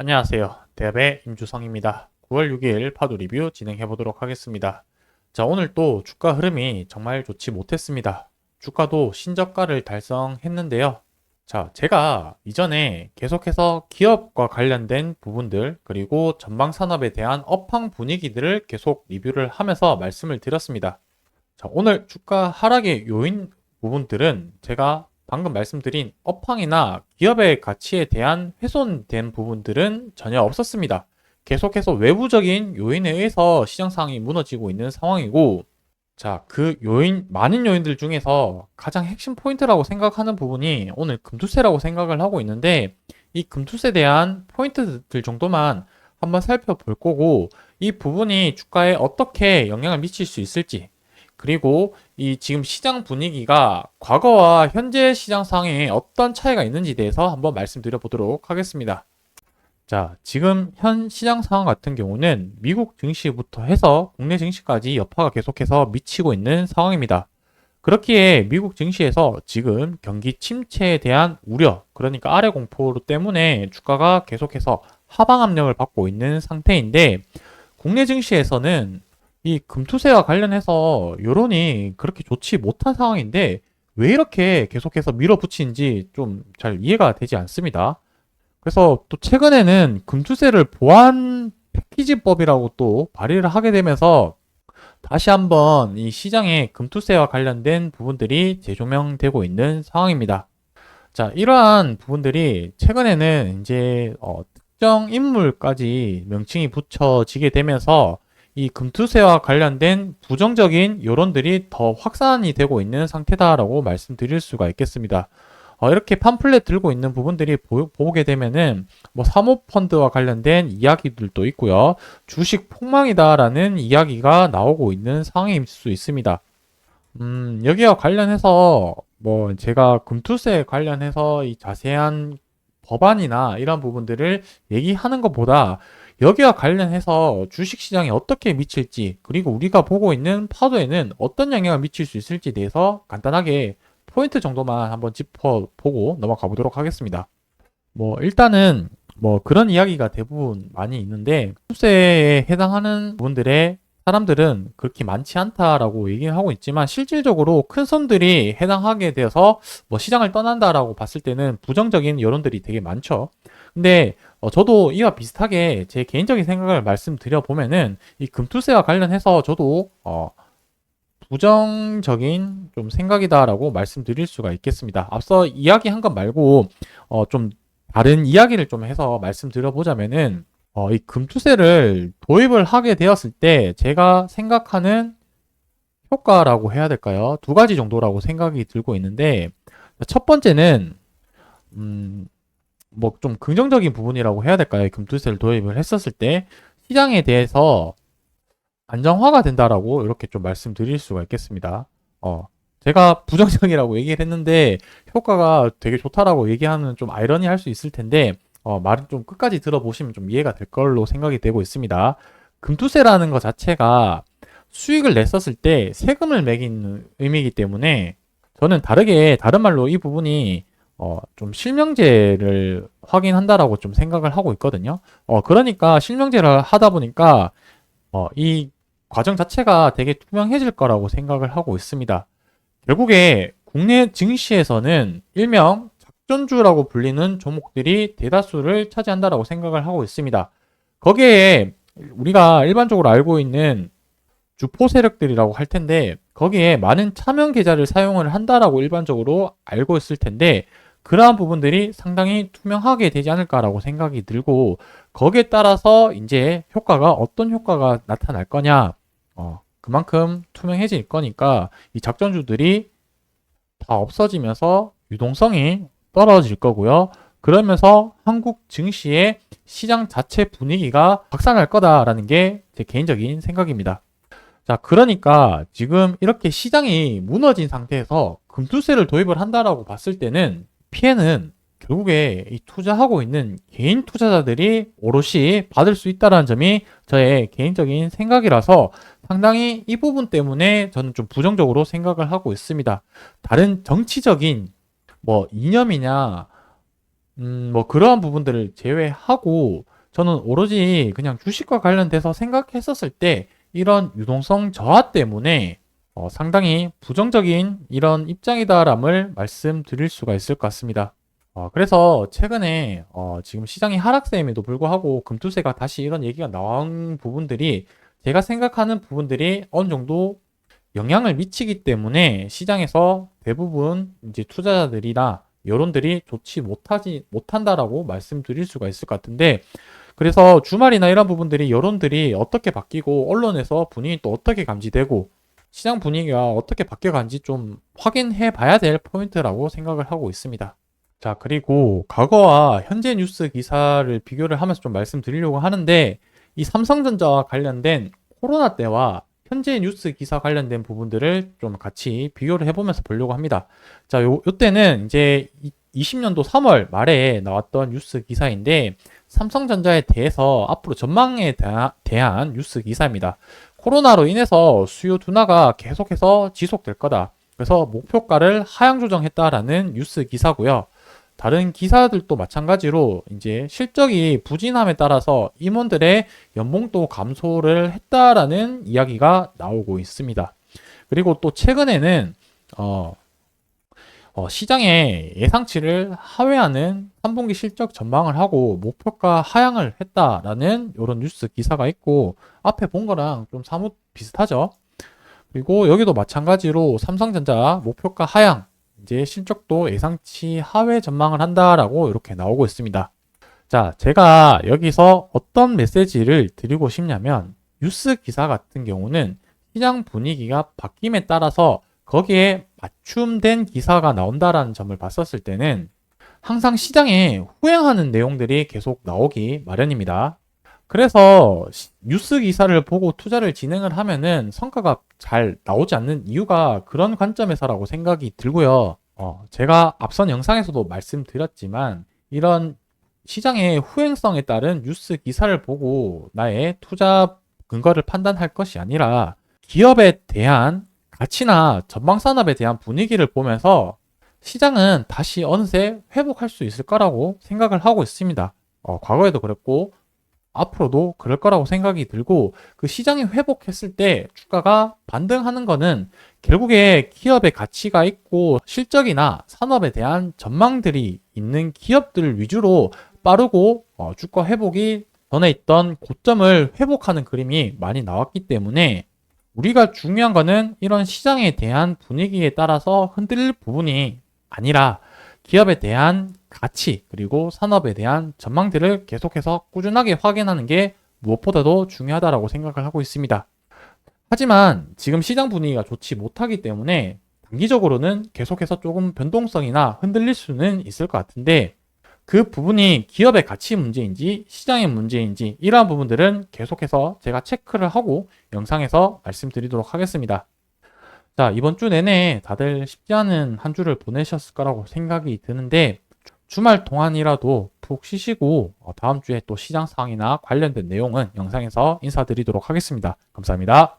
안녕하세요. 대합의 임주성입니다. 9월 6일 파도 리뷰 진행해 보도록 하겠습니다. 자, 오늘 또 주가 흐름이 정말 좋지 못했습니다. 주가도 신저가를 달성했는데요. 자, 제가 이전에 계속해서 기업과 관련된 부분들 그리고 전방 산업에 대한 업황 분위기들을 계속 리뷰를 하면서 말씀을 드렸습니다. 자, 오늘 주가 하락의 요인 부분들은 제가 방금 말씀드린 업황이나 기업의 가치에 대한 훼손된 부분들은 전혀 없었습니다. 계속해서 외부적인 요인에 의해서 시장 상황이 무너지고 있는 상황이고, 자, 그 요인, 많은 요인들 중에서 가장 핵심 포인트라고 생각하는 부분이 오늘 금투세라고 생각을 하고 있는데, 이 금투세에 대한 포인트들 정도만 한번 살펴볼 거고, 이 부분이 주가에 어떻게 영향을 미칠 수 있을지, 그리고 이 지금 시장 분위기가 과거와 현재 시장 상황에 어떤 차이가 있는지에 대해서 한번 말씀드려 보도록 하겠습니다. 자, 지금 현 시장 상황 같은 경우는 미국 증시부터 해서 국내 증시까지 여파가 계속해서 미치고 있는 상황입니다. 그렇기에 미국 증시에서 지금 경기 침체에 대한 우려, 그러니까 아래 공포 때문에 주가가 계속해서 하방 압력을 받고 있는 상태인데, 국내 증시에서는 이 금투세와 관련해서 여론이 그렇게 좋지 못한 상황인데 왜 이렇게 계속해서 밀어붙이는지 좀 잘 이해가 되지 않습니다. 그래서 또 최근에는 금투세를 보완 패키지법이라고 또 발의를 하게 되면서 다시 한번 이 시장에 금투세와 관련된 부분들이 재조명되고 있는 상황입니다. 자, 이러한 부분들이 최근에는 이제 특정 인물까지 명칭이 붙여지게 되면서 이 금투세와 관련된 부정적인 여론들이 더 확산이 되고 있는 상태다라고 말씀드릴 수가 있겠습니다. 이렇게 팜플렛 들고 있는 부분들이 보게 되면은 뭐 사모펀드와 관련된 이야기들도 있고요. 주식 폭망이다라는 이야기가 나오고 있는 상황일 수 있습니다. 여기와 관련해서 뭐 제가 금투세 관련해서 이 자세한 법안이나 이런 부분들을 얘기하는 것보다 여기와 관련해서 주식시장에 어떻게 미칠지, 그리고 우리가 보고 있는 파도에는 어떤 영향을 미칠 수 있을지에 대해서 간단하게 포인트 정도만 한번 짚어보고 넘어가 보도록 하겠습니다. 뭐 일단은 뭐 그런 이야기가 대부분 많이 있는데 투세에 해당하는 부분들의 사람들은 그렇게 많지 않다라고 얘기를 하고 있지만 실질적으로 큰 손들이 해당하게 되어서 뭐 시장을 떠난다라고 봤을 때는 부정적인 여론들이 되게 많죠. 근데 저도 이와 비슷하게 제 개인적인 생각을 말씀드려 보면은 이 금투세와 관련해서 저도 부정적인 좀 생각이다라고 말씀드릴 수가 있겠습니다. 앞서 이야기한 것 말고 좀 다른 이야기를 좀 해서 말씀드려 보자면은 이 금투세를 도입을 하게 되었을 때 제가 생각하는 효과라고 해야 될까요? 두 가지 정도라고 생각이 들고 있는데 첫 번째는 뭐 좀 긍정적인 부분이라고 해야 될까요? 금투세를 도입을 했었을 때 시장에 대해서 안정화가 된다라고 이렇게 좀 말씀드릴 수가 있겠습니다. 제가 부정적이라고 얘기를 했는데 효과가 되게 좋다라고 얘기하면 좀 아이러니할 수 있을 텐데 말은 좀 끝까지 들어보시면 좀 이해가 될 걸로 생각이 되고 있습니다. 금투세라는 것 자체가 수익을 냈었을 때 세금을 매기는 의미이기 때문에 저는 다른 말로 이 부분이 좀 실명제를 확인한다라고 좀 생각을 하고 있거든요. 그러니까 실명제를 하다 보니까 이 과정 자체가 되게 투명해질 거라고 생각을 하고 있습니다. 결국에 국내 증시에서는 일명 작전주라고 불리는 종목들이 대다수를 차지한다라고 생각을 하고 있습니다. 거기에 우리가 일반적으로 알고 있는 주포 세력들이라고 할 텐데 거기에 많은 차명 계좌를 사용을 한다라고 일반적으로 알고 있을 텐데 그러한 부분들이 상당히 투명하게 되지 않을까라고 생각이 들고 거기에 따라서 이제 효과가 어떤 효과가 나타날 거냐 그만큼 투명해질 거니까 이 작전주들이 다 없어지면서 유동성이 떨어질 거고요. 그러면서 한국 증시의 시장 자체 분위기가 확산할 거다라는 게 제 개인적인 생각입니다. 자, 그러니까 지금 이렇게 시장이 무너진 상태에서 금투세를 도입을 한다라고 봤을 때는 피해는 결국에 이 투자하고 있는 개인 투자자들이 오롯이 받을 수 있다는 점이 저의 개인적인 생각이라서 상당히 이 부분 때문에 저는 좀 부정적으로 생각을 하고 있습니다. 다른 정치적인 뭐 이념이냐 뭐 그러한 부분들을 제외하고 저는 오로지 그냥 주식과 관련돼서 생각했었을 때 이런 유동성 저하 때문에 상당히 부정적인 이런 입장이다람을 말씀드릴 수가 있을 것 같습니다. 그래서 최근에 지금 시장이 하락세임에도 불구하고 금투세가 다시 이런 얘기가 나온 부분들이 제가 생각하는 부분들이 어느 정도 영향을 미치기 때문에 시장에서 대부분 이제 투자자들이나 여론들이 좋지 못한다라고 말씀드릴 수가 있을 것 같은데, 그래서 주말이나 이런 부분들이 여론들이 어떻게 바뀌고 언론에서 분위기 또 어떻게 감지되고 시장 분위기가 어떻게 바뀌어간지 좀 확인해 봐야 될 포인트라고 생각을 하고 있습니다. 자, 그리고 과거와 현재 뉴스 기사를 비교를 하면서 좀 말씀드리려고 하는데, 이 삼성전자와 관련된 코로나 때와 현재 뉴스 기사 관련된 부분들을 좀 같이 비교를 해보면서 보려고 합니다. 자, 요때는 이제 20년도 3월 말에 나왔던 뉴스 기사인데, 삼성전자에 대해서 앞으로 전망에 대한 뉴스 기사입니다. 코로나로 인해서 수요 둔화가 계속해서 지속될 거다. 그래서 목표가를 하향 조정했다라는 뉴스 기사고요. 다른 기사들도 마찬가지로 이제 실적이 부진함에 따라서 임원들의 연봉도 감소를 했다라는 이야기가 나오고 있습니다. 그리고 또 최근에는 시장의 예상치를 하회하는 3분기 실적 전망을 하고 목표가 하향을 했다라는 이런 뉴스 기사가 있고, 앞에 본 거랑 좀 사뭇 비슷하죠. 그리고 여기도 마찬가지로 삼성전자 목표가 하향, 이제 실적도 예상치 하회 전망을 한다라고 이렇게 나오고 있습니다. 자, 제가 여기서 어떤 메시지를 드리고 싶냐면, 뉴스 기사 같은 경우는 시장 분위기가 바뀜에 따라서 거기에 맞춤된 기사가 나온다라는 점을 봤었을 때는 항상 시장에 후행하는 내용들이 계속 나오기 마련입니다. 그래서 뉴스 기사를 보고 투자를 진행을 하면은 성과가 잘 나오지 않는 이유가 그런 관점에서라고 생각이 들고요. 제가 앞선 영상에서도 말씀드렸지만 이런 시장의 후행성에 따른 뉴스 기사를 보고 나의 투자 근거를 판단할 것이 아니라 기업에 대한 가치나 전방 산업에 대한 분위기를 보면서 시장은 다시 어느새 회복할 수 있을 거라고 생각을 하고 있습니다. 과거에도 그랬고 앞으로도 그럴 거라고 생각이 들고, 그 시장이 회복했을 때 주가가 반등하는 거는 결국에 기업의 가치가 있고 실적이나 산업에 대한 전망들이 있는 기업들 위주로 빠르고 주가 회복이 전에 있던 고점을 회복하는 그림이 많이 나왔기 때문에, 우리가 중요한 거는 이런 시장에 대한 분위기에 따라서 흔들릴 부분이 아니라 기업에 대한 가치 그리고 산업에 대한 전망들을 계속해서 꾸준하게 확인하는 게 무엇보다도 중요하다고 생각을 하고 있습니다. 하지만 지금 시장 분위기가 좋지 못하기 때문에 단기적으로는 계속해서 조금 변동성이나 흔들릴 수는 있을 것 같은데, 그 부분이 기업의 가치 문제인지 시장의 문제인지 이러한 부분들은 계속해서 제가 체크를 하고 영상에서 말씀드리도록 하겠습니다. 자, 이번 주 내내 다들 쉽지 않은 한 주를 보내셨을 거라고 생각이 드는데, 주말 동안이라도 푹 쉬시고 다음 주에 또 시장 상황이나 관련된 내용은 영상에서 인사드리도록 하겠습니다. 감사합니다.